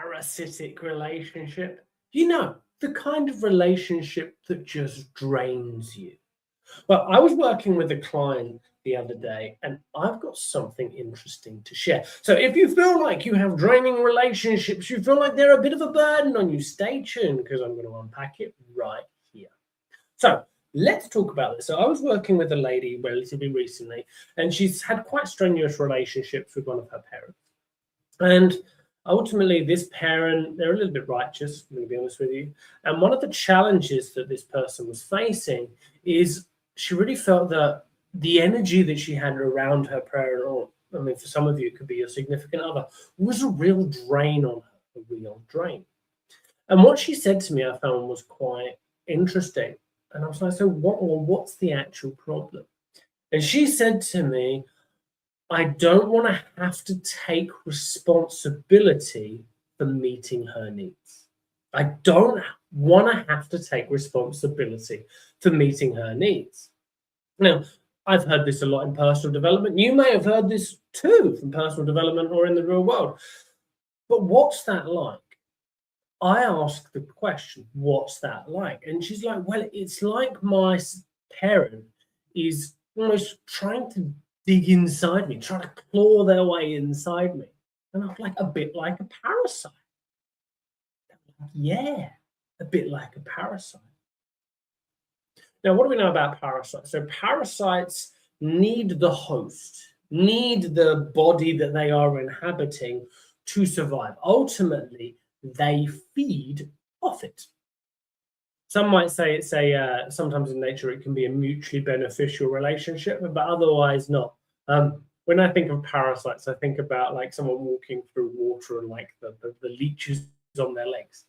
parasitic relationship? You know, the kind of relationship that just drains you. Well, I was working with a client the other day, and I've got something interesting to share. So, if you feel like you have draining relationships, you feel like they're a bit of a burden on you, stay tuned because I'm going to unpack it right here. So, let's talk about this. So, I was working with a lady relatively recently, and she's had quite strenuous relationships with one of her parents. And ultimately, this parent, they're a little bit righteous, I'm going to be honest with you. And one of the challenges that this person was facing is she really felt that the energy that she had around her parent, or I mean, for some of you, it could be your significant other, was a real drain on her, a real drain. And what she said to me, I found was quite interesting. And I was like, so what's the actual problem? And she said to me, I don't want to have to take responsibility for meeting her needs. I don't want to have to take responsibility for meeting her needs. Now, I've heard this a lot in personal development. You may have heard this too from personal development or in the real world. But what's that like? I asked the question, what's that like? And she's like, well, it's like my parent is almost trying to dig inside me, trying to claw their way inside me. And I'm like, a bit like a parasite. Yeah, a bit like a parasite. Now, what do we know about parasites? So parasites need the host, need the body that they are inhabiting to survive. Ultimately, they feed off it. Some might say it's sometimes in nature it can be a mutually beneficial relationship, but otherwise not. When I think of parasites, I think about like someone walking through water and like the leeches on their legs.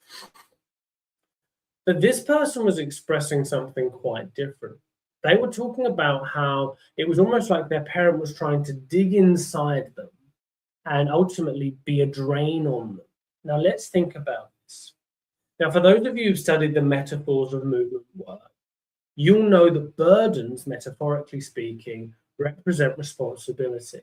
But this person was expressing something quite different. They were talking about how it was almost like their parent was trying to dig inside them and ultimately be a drain on them. Now, let's think about this. Now, for those of you who've studied the metaphors of movement work, you'll know that burdens, metaphorically speaking, represent responsibility.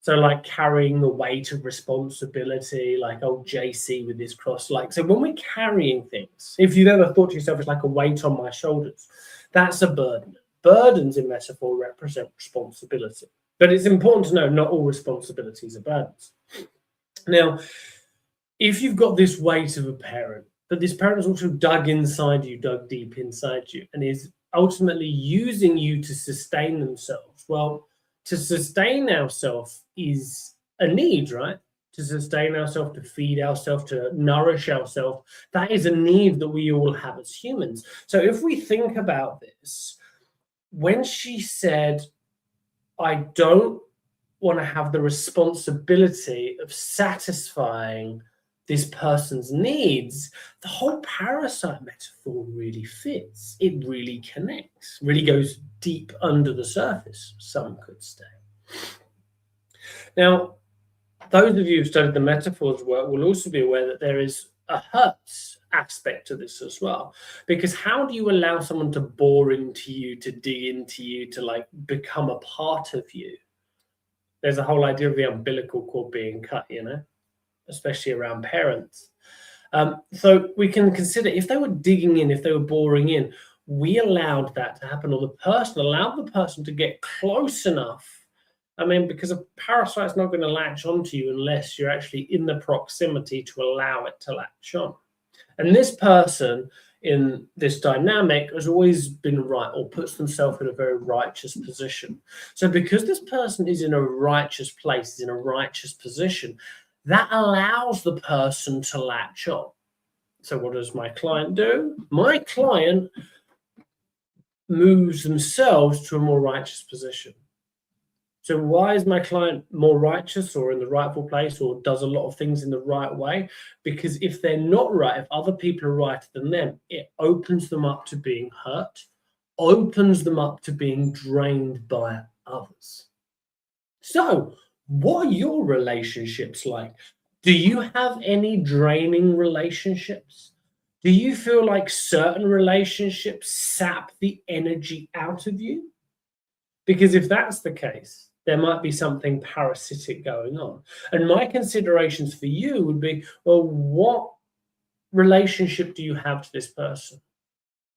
So like carrying the weight of responsibility, like old JC with his cross. Like, so when we're carrying things, if you've ever thought to yourself, it's like a weight on my shoulders, that's a burden. Burdens in metaphor represent responsibility. But it's important to know not all responsibilities are burdens. Now, if you've got this weight of a parent, but this parent has also dug inside you, dug deep inside you, and is ultimately using you to sustain themselves, well, to sustain ourselves is a need, right? To sustain ourselves, to feed ourselves, to nourish ourselves. That is a need that we all have as humans. So if we think about this, when she said, I don't want to have the responsibility of satisfying this person's needs, the whole parasite metaphor really fits. It really connects, really goes deep under the surface, some could say. Now, those of you who've studied the metaphors work will also be aware that there is a hurts aspect to this as well. Because how do you allow someone to bore into you, to dig into you, to like become a part of you? There's a whole idea of the umbilical cord being cut, you know, especially around parents. So we can consider if they were digging in, if they were boring in, we allowed that to happen, or the person allowed the person to get close enough. I mean, because a parasite's not going to latch onto you unless you're actually in the proximity to allow it to latch on. And this person in this dynamic has always been right, or puts themselves in a very righteous position. So because this person is in a righteous place, is in a righteous position, that allows the person to latch on. So what does my client do? My client moves themselves to a more righteous position. So why is my client more righteous or in the rightful place or does a lot of things in the right way? Because if they're not right, if other people are righter than them, it opens them up to being hurt, opens them up to being drained by others. So what are your relationships like? Do you have any draining relationships? Do you feel like certain relationships sap the energy out of you? Because if that's the case, There might be something parasitic going on. And my considerations for you would be, well, what relationship do you have to this person?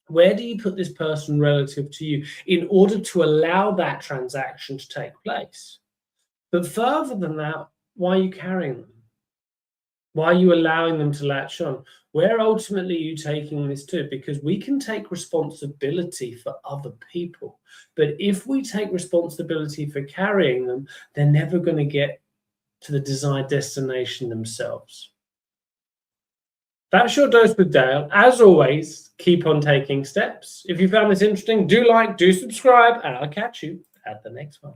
Where do you put this person relative to you in order to allow that transaction to take place? But further than that, why are you carrying them? Why are you allowing them to latch on? Where ultimately are you taking this to? Because we can take responsibility for other people. But if we take responsibility for carrying them, they're never going to get to the desired destination themselves. That's your dose with Dale. As always, keep on taking steps. If you found this interesting, do like, do subscribe, and I'll catch you at the next one.